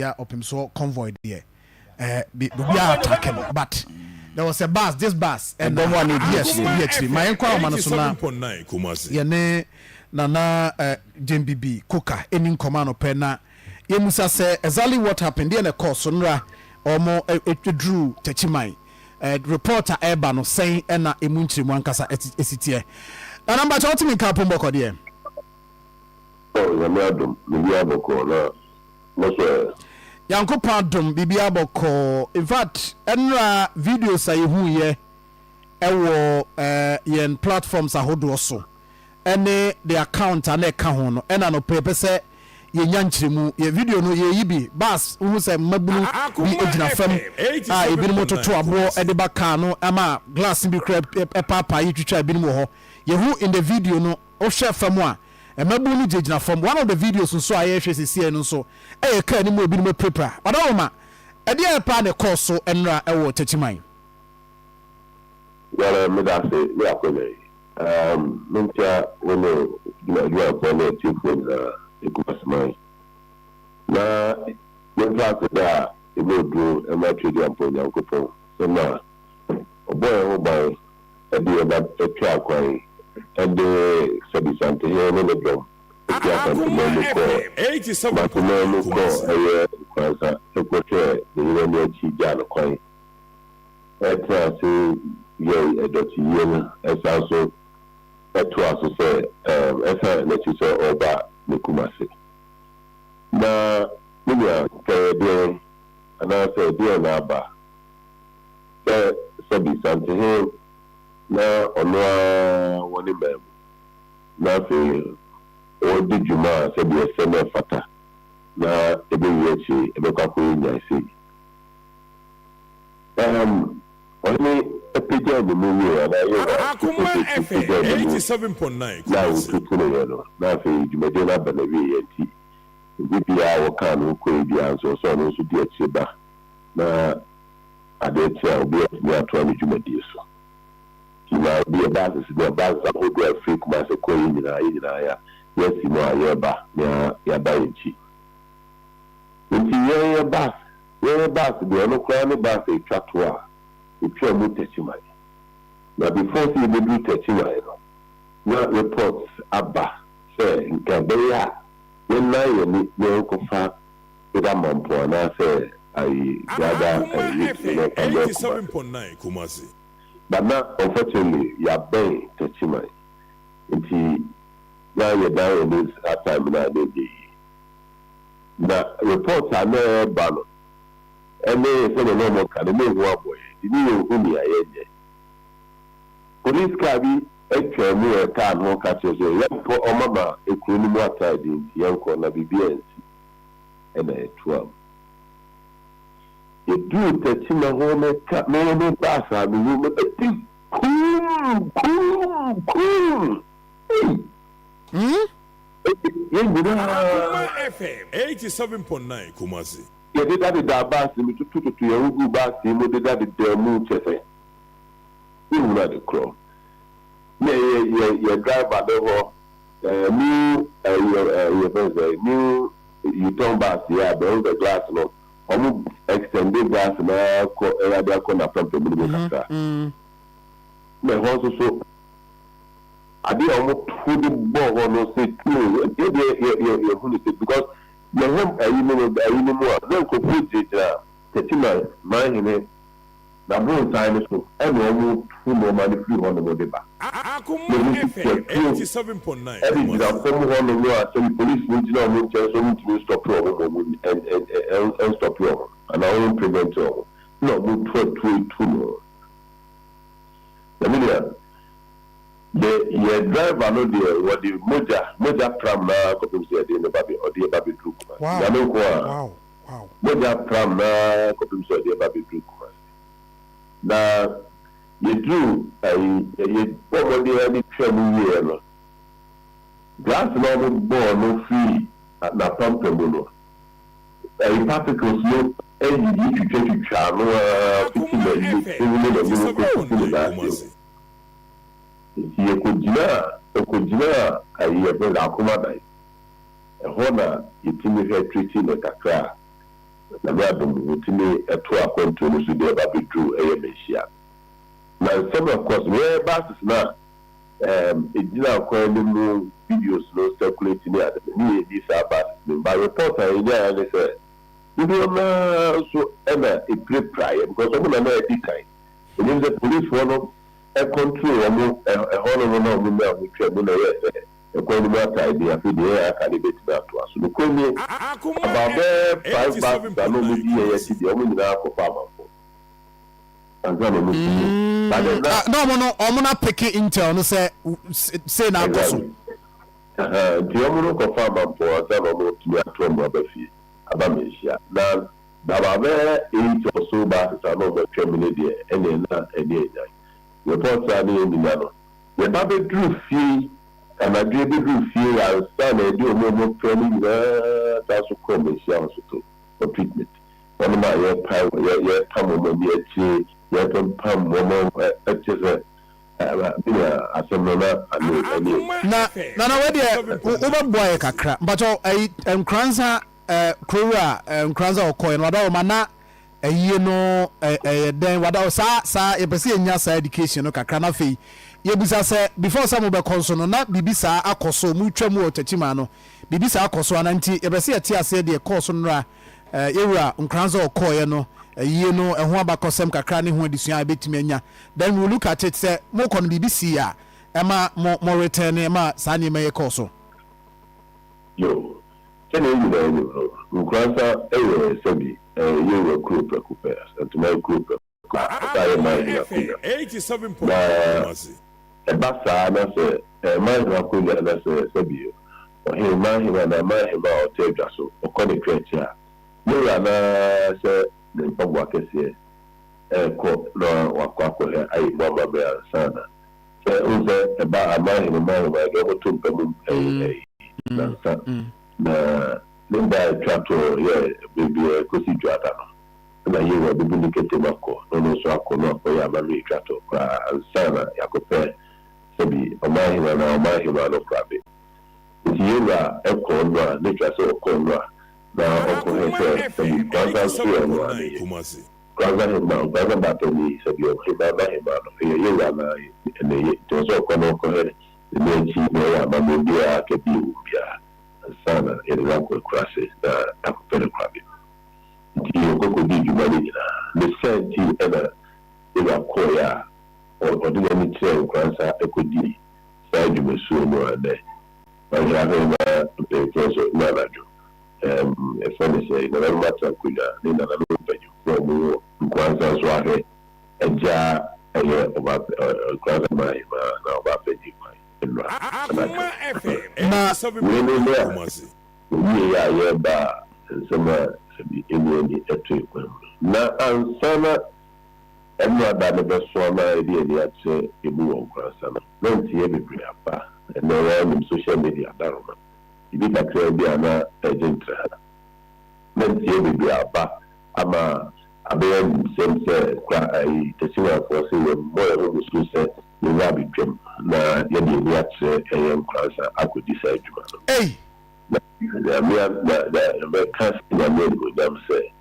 yeah open so convoy there be attacking but there was a bus this bus and then one yes my enquire man so na ye ne nana JMBB Coca any command opena ye musa say exactly what happened there na course so nra omo drew Techiman reporter eba no saying na emunchiri mu ankasa esitie na number cha otimi ka pombo ko there ya madam bibi aboko na no Yankopa dum bibi aboko in fact enra videos ayehu ye ewo yen platforms ahodo so ene the account ana ka ho no ena no pepe se ye nyanchiremu ye video no ye yibi bas hu se mabulu bi ejina fam ebi mo toto abo e de baka no ama glass bi crab papa yi twitwa ebi mo ho ye hu in the video no o share fam a emabu ni jejina from one of the videos so aye hwe sisi no so e ka ni mo ebi no prepare odawoma e de pa ne course so enra e wo Techiman yara me da se ya ko le mintia wono you are born to for Akoma na when fact that e go do e ma trade am for Yankopon so na oboy ho by e de ba e twa kwai and the Sabisante here no drum. na onwa woni mem na fe o di juma se bi eseme fata na ebe yechi ebe kwa ko nya si only epidemic the movie na yo Akoma FM 87.9 na utukuno yo na fe jumeje na banawi yenti bi ya wo kan ko bi anso so no so di achi ba na adetia obi ya to ni jumeje so kila bi ba se bi ba za ko do Africa ma se ko yina ya yes mo ayeba ya ba yichi nti ye ba bi ono kwa ni ba se twato a itwa mu Techiman na before see the do Techiman no reports aba say nka be ya when na ye ni ko fa ida mampo na say ai gada 87.9 Kumasi. But now, unfortunately, you are paying Techiman. Now you're down in this time now. The reports are not bad. And they say no more can make one boy. You know who you are. Police can be actually more can more catches you. Young for Omama, a criminal more tied in young corner BBNC and a 12. You do Techiman home cat no pass and the woman cool. Akoma FM 87.9 Kumasi. You did that the bus to your Ugu bus, you did that the moon chefe. You know the crow. You drive by the new you turn back, yeah, but the glass no. Omu extended glass na ko area ko na from the middle kasa me hoso so ade omu food ball no say you because you have a you more then ko put it Techiman Manhyia na bro time so e no omu food no man free on the deba Akoma FM 87.9 every that come on no so police will know mo so to stop problem and stop problem and I won't prevent you no mo to no the driver no there what the moja pram na ko pem say dey no baby or dey baby group ya no ko wow moja pram na ko pem say dey baby group na you do you probably any trouble here no glass no ball no free na pump no particles no you try no kujina ayi ebe Akoma dai ehona itimi he treating the kakra na me adom wotimi eto akwantu no so de ba bedru Manhyia na some of course we basis na edina akwan no videos no circulating here ni this basis by reporter in there they say we do na so na a great prior because some na e dikai and the police one e control omo e hono no omo na wotwa mo na yes according to that idea, for the candidate that was so the about 5 bucks that no be here the only na for farmer for and no omuna pick intel no say na akoso the omuna ko farmer for that no to atwa mo abafi aba Manhyia na ba 8 or so bucks that no be terminate there and na any report are ni no the baby drew fee and I did feel I was standing do more training that's a commercial for treatment. One of my pam woman yet yet pam woman na where the boy kakra but nkranza krura nkranza okoy no wada mana ayi no den wada sa yepese enya sa education no kakra na fei yebusa se before some be konso no na bibisa akoso mu twam o Techiman no bibisa akoso ananti yebese yete ase de course no ra yewura nkranza okoye no yie no eho abakosem kakra ne ho adisua betimi anya then we look at it say mo kon bibisi ya ema mo return ema sa ne me course yo kene yi da yo nkranza sabi yewu group recupers and to my group 87.9 Basa na se Manhyia akụnya na se sabio ohe Manhyia na Manhyia oteja so okoni kretia yura na se ne mpagwa kese ko no wakwa he ayi mama be ansana se unze ba Manhyia ga otumpemu na sa na linda trato ye bibi kosi juata no na yewa bibi nikete mako no so akono akoya ba mi trato kwa ansana yakope sabi Manhyia na Manhyia no prabe yewa eko no na twa so eko no na oko he sabi kwanza so no Kumasi kwanza he batoni sabi o he ba Manhyia no yewa na ne to so kono ko he ne chi no ya ba me bia ke bi ubia sana ele wako crashes na akupele kwabi ndio koko di jumali na the senti eba koya odile ni tire kwanza ekodi sa jumesu no ade ba ya na pekezo na radio efani say na mata kuja ni na no penyu ko mu kwanza sware eja aye oba kwanza mai na oba penyu Akoma FM na 87.9 we ya yeba sama sabi eni eto na ansana enu adane beso na edi ache ebu onkransa na nti e bebre apa na wa social media daroma ibi kakra bi ana agentra na nti e bebre apa ama abe sense kwa ai Techiman for say mo e ho so say you will be dream na ye dey watch nkransa akodi sa adwuma no the cast in the middle them say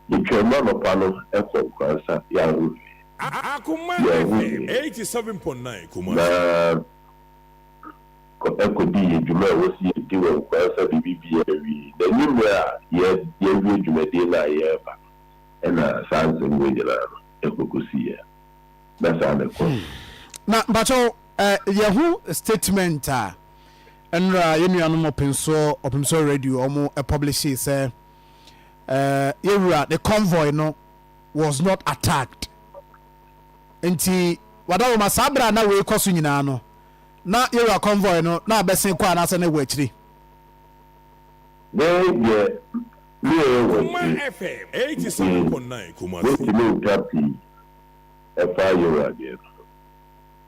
you can man upon a nkransa ya ru Akoma FM 87.9 Kumasi ko ekodi adwuma wo si di wo nkransa bibi wi the new year ye wi adwuma dey na ye ba na sanse we dey na ekokusi ya that's how they call na bacho yehu statement enra yenuanu opinso radio omo publish say the convoy no was not attacked enti wadawo masabra na we koso nyina no na yewura convoy no na abesen kwa na se na wachiri Akoma FM 87.9 Kumasi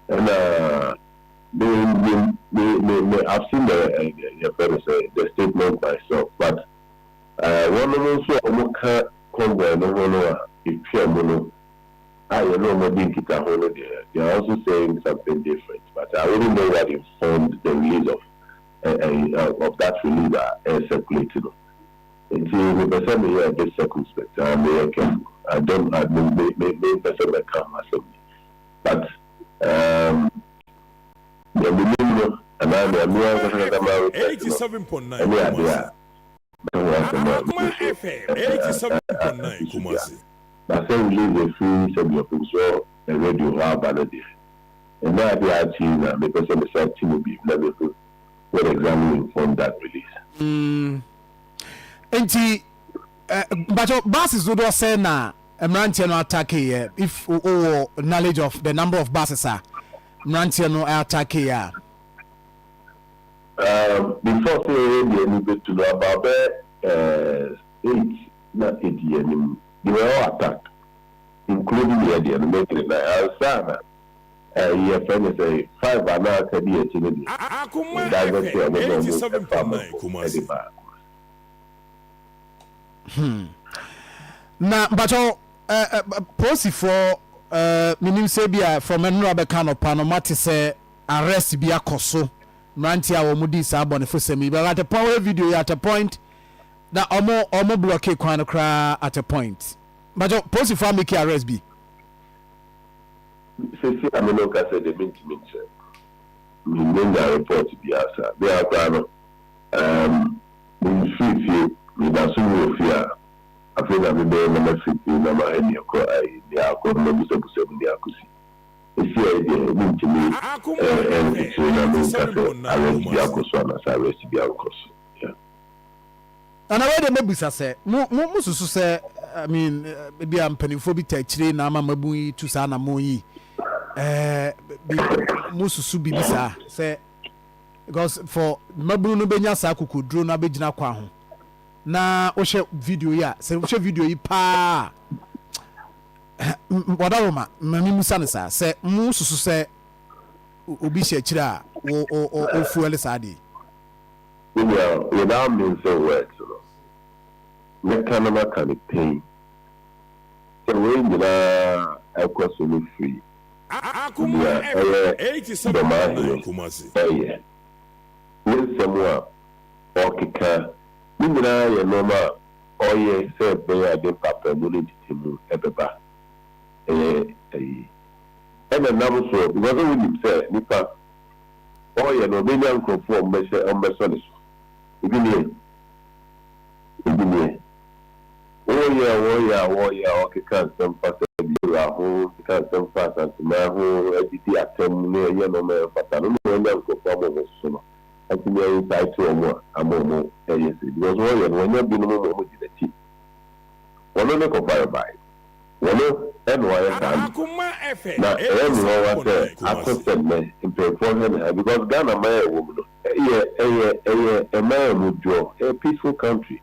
and I've seen the statement myself, but one of those who can't convey no one if you I don't know what they are also saying something different, but I wouldn't know what informed the release of that release circulated. Until the person may have this circumspect, I may careful. I may person may come myself. But the minimum and I am more than 87.9 Akoma FM 87.9 Kumasi. But then leave a free semi of so a radio have another. And now they are team and the person beside team will be never what examining from that release. Enti but buses would say na Manhyia no attack here if knowledge of the number of buses are Manhyia no attack here. Before saying a bit to know about 8 not 8 years they were all attacked, including the idea of making it like your friend say 5 are now can be a children. Akoma FM 87.9 Kumasi. Na but posi for minim say bia from enura be kan opanomati say arrest bia koso Manhyia wo mudi sa bonefo semi but at a power video at a point na omo block kwan kra at a point but posi for make arrest be say I mean no ka say the mint me nda report bia sa be akwa no me feel me da so wo fia after that, we be na message na ma eni ko ai dia ko no busa dia kusi. Esi idea ni ntimi na mo ka arrest dia ko so na arrest dia ko so. Yeah. And I dey mebusa say mo susu say I mean be am panifo bi tachire na ama mabu tu sa na mo yi. Mo susu bi bisa say because for mabu no benya sa kokodro na begina kwa ho. Na o share video ya se o share video yi pa wadaroma mami musa ne sa se mu susu se obi share kira o fuel sadi well without means so words no kanama kan pain so we ndina akwaso free Akoma FM 87.9 Kumasi. Yeah listen okika Nimina ya noma oye se be ade papa mu le titimu ebeba ena namu so because we nim say nipa oye no be nyan krofo ombeso ne so ibini oye okika sem pasa bi ra ho ka sem pasa ma ho editi atem ne ye no me pata no nyan krofo mo so no ati me yi title mo amomo yes because when you be no mo di the tea one no ko fire by one and why can Akoma FM na everyone was accosted me in performance because Ghana my woman a man would draw a peaceful country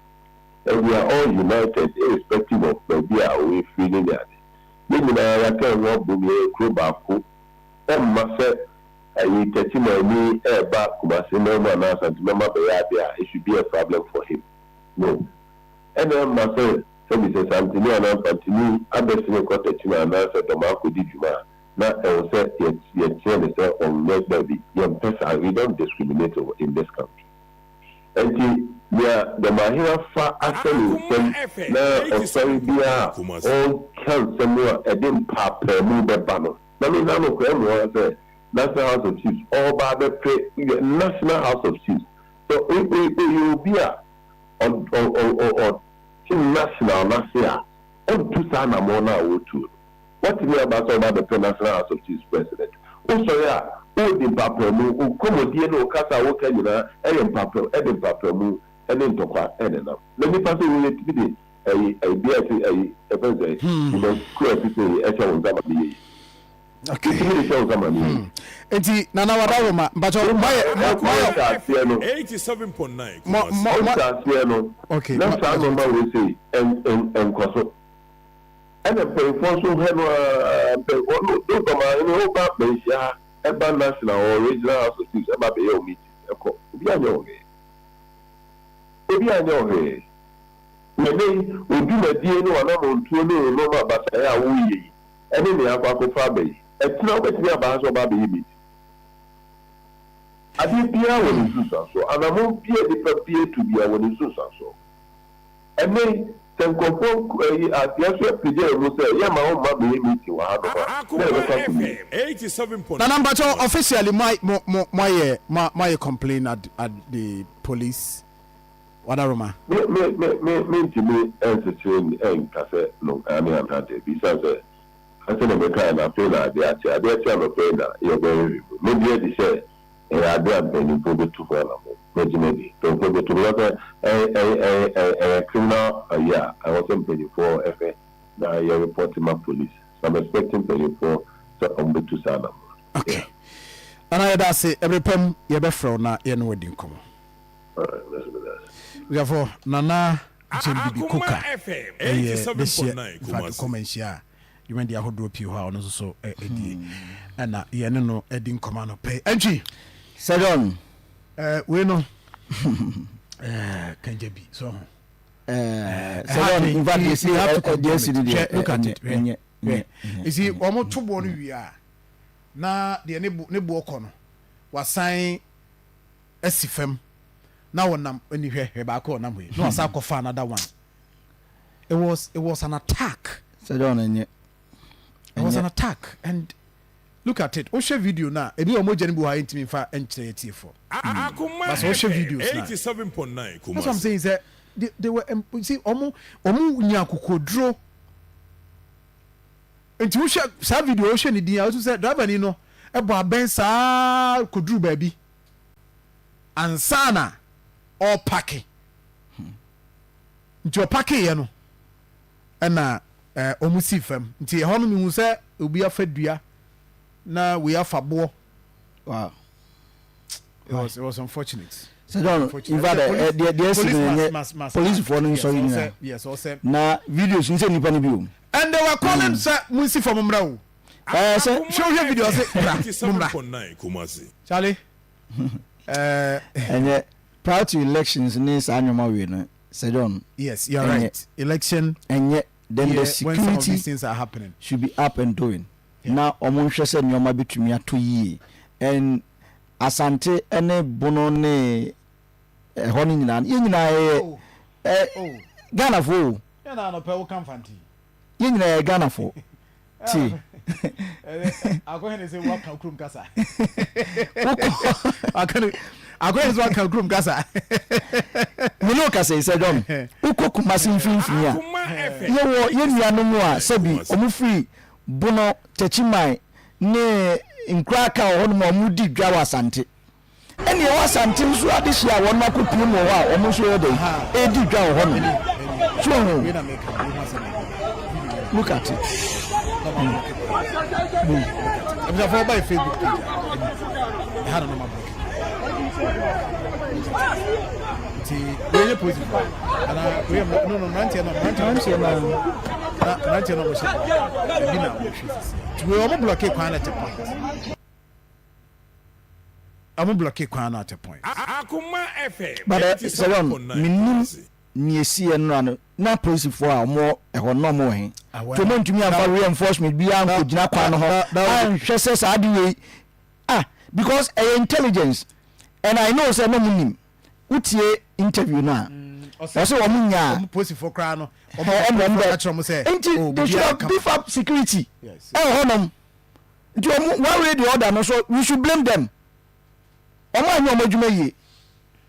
and we are all united irrespective of where we feeling that meaning I can walk with a crew back and must Techiman back Kumasi no man as and remember it should be a problem for him. No. And then my friend said something and continue addressing what Techiman and answered the Marco Dijuma. Now I will say yet on next baby. Young person we don't discriminate in this country. And the Manhyia far actually now Australia all can somewhere a dim papa move the banner. I mean I know National House of Chiefs, all by the National House of Chiefs. So it will be on national, on two sana mona or two. What do you about the National House of Chiefs president? Also, yeah, all the papa who come with no casa, what can you know, and papa, and papa, and then talk and enough. Let me pass it to be a birthday, you know, queer people, okay. Enti nana wadaroma but 87.9 okay that's how number we say and koso and the person so have do come no back be sha eba national or regional association eba be your meeting eko obi anyo he me obi na die no na mo ntuo no ma basa ya wo yi ene ne akwa ko fa be it's not going to be about so baby. I did be our Susan so, and I won't be a different peer to be our Susan so. ɛne sɛ nkɔfo yɛhwɛ pagya mu sɛ yɛma wo ma bɛyɛ meeting wɔ ha na number two officially my complain at the police wadaroma mentimi ɛnsekyerɛ ɛnka sɛ no ane antante bisa sɛ ɛsɛ na mɛkaa na afei na adeɛ akyɛ anɔpɛ na yɛbɛyɛ mebi adi sɛ ɛyɛ ade a mpanimfo bɛtu hɔ anamo magyina di mpanimfo bɛtu hɔ sɛ ɛyɛ criminal ayɛ a ɛwɔ sɛ mpanimfoɔ ɛfɛ na yɛ report ma police so I'm expecting mpanimfoɔ sɛ ɔmbɛtu saa anamo. Okay. Ana yɛda ase ɛbrepam yɛbɛfrɛ na yɛne wadi nkɔmmɔ therefore nana jembibi koka ɛyɛ bɛhyɛ kɔma nhyia a dwumadi ahodoɔ pii hɔ a ɔno nso so ɛdie ɛna yɛne no adi nkɔmmɔ no pɛi antwi Sedon wei no kanja bi so Sedon in fact you have to look at it you see ɔmo to bɔ no wie a na deɛ ne boɔ kɔ no wasan asi fam na wonam anihwɛ baako wonam hɔ no asa kɔfa another one. It was an attack. It was an attack, and look at it. Osha video na ebi omo jeni bu ha intimi fa enkyere tiefo. That's Osha videos na. 87.9. That's what I'm saying is that they were see omo nya kokodro. Enti Osha sa video Osha ni dia also say driver ni no e bo aben sa kodru baabi. Ansana all packing. Nti o packing ye no. Ɛna omusi fam nti ɛhɔ no mehu sɛ obi afa dua na we afa boɔ. Wow, it was unfortunate. So John, in fact police for no so you yes also na videos you say nipa ni bi o and they were calling sɛ munsi fam mra o sɛ show your video sɛ 87.9 Kumasi Charlie and prior to elections ni sa anwoma we no Sir John. Yes, you're right. Election and yet then the security when some of these things are happening should be up and doing. Now omonhwe se nyoma betumi ato yi and asante ene bono ne honi nyina ye nyina Ghana fo ya na no pe wo kan fanti ye nyina Ghana fo ti akọ he say wo kan krum kasa akọ he say wo kan krum kasa me no kasa say John uko kumasi mfinfini a ye nuanom a sabi omufri bono Techiman ne nkraka ho no mu di dwa wasante ene wasante nso ade hia won makopie mo ho a omo so yede e di dwa ho no so look at it I'm just for by Facebook I don't know my book we positive and we no 90 no we almost block kwan at a point. I'm block kwan at a point. Akoma FM. But Salon, minim niesi enra na police for a more ehon no mo hen. To me ntumi afa reinforcement bi an ko gina kwan ho. An hwese sa ade we. Because intelligence and I know say no munim. Utie interview na. Also omunya police for kra no. They should beef up security. Yes. One way the other, so we should blame them.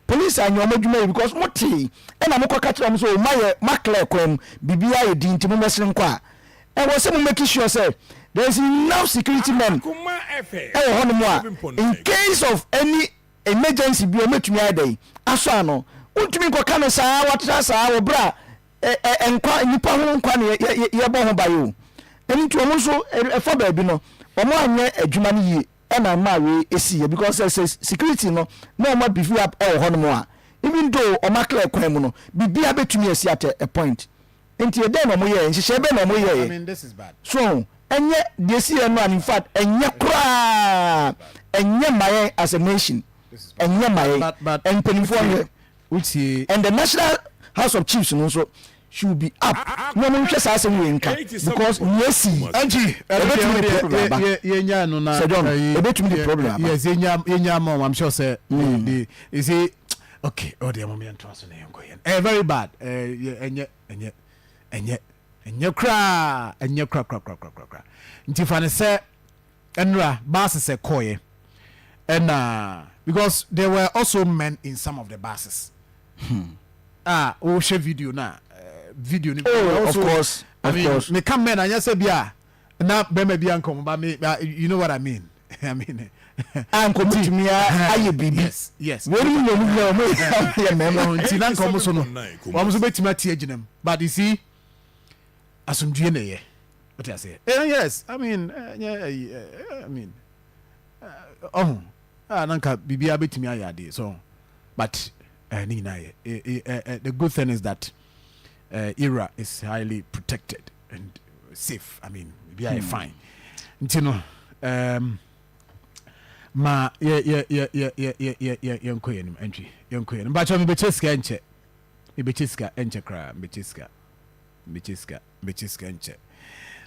Police are your mojume because moti and I'm catch them so my macler crime BBI didn't messing qua. And was some making sure say there's enough security men in case of any emergency be met me a day. Asano, ultimate canasa, what sa bra. Enkwa nipa ho nkwa ne ye bo ho ba yo eni to omo so efo ba bi no omo anye adwuma ne yi e na ma we esi because security no na omo beef up e ho no mo a even though omo clear kwan mu no bibia betumi esi at a point enti e den omo ye nhihye be na omo ye I mean this is bad so enye de si no in fact enye kra enye maye as a nation enye maye and penifo uti and the National House of Chiefs also should be up. No one just asking you because yes, Angie, yenya no na problem. Yes, yenya mom. I'm sure say you see okay oh dear mommy and trust na yenko yen very bad enye kra nti fa ne se enra buses se koye and because there were also men in some of the buses we share video na video ni also, of course me come men anya say bia na be me bia nkom ba me you know what I mean anko mutumi aye bibi yes wori mu no mo ya memo nti na nkom so no wa mo so betima tie aginam but you see asumdue na ye what I say yes I mean nanka bibia betimi ayade so but ni na ye the good thing is that era is highly protected and safe. I mean bibia fine nti no ma yenko yenim entry yenko yenim ba cha me becheska enche kra becheska enche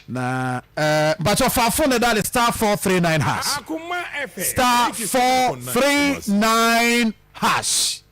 na but of our phone that is star 439 hash Akoma FM star 439 hash